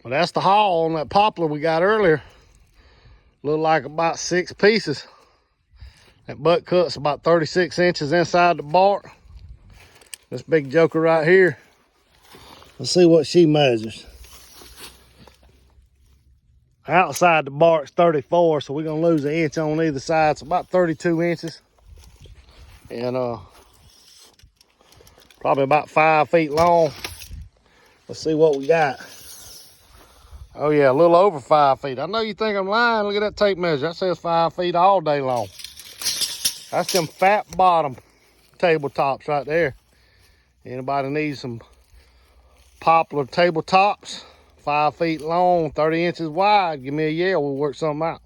Well, that's the haul on that poplar we got earlier. Looked like about 6 pieces. That butt cut's about 36 inches inside the bark. This big joker right here. Let's see what she measures. Outside the bark's 34, so we're gonna lose an inch on either side. It's about 32 inches. And probably about 5 feet long. Let's see what we got. Oh yeah, a little over 5 feet. I know you think I'm lying. Look at that tape measure. That says 5 feet all day long. That's them fat bottom tabletops right there. Anybody needs some poplar tabletops, 5 feet long, 30 inches wide, give me a yell. We'll work something out.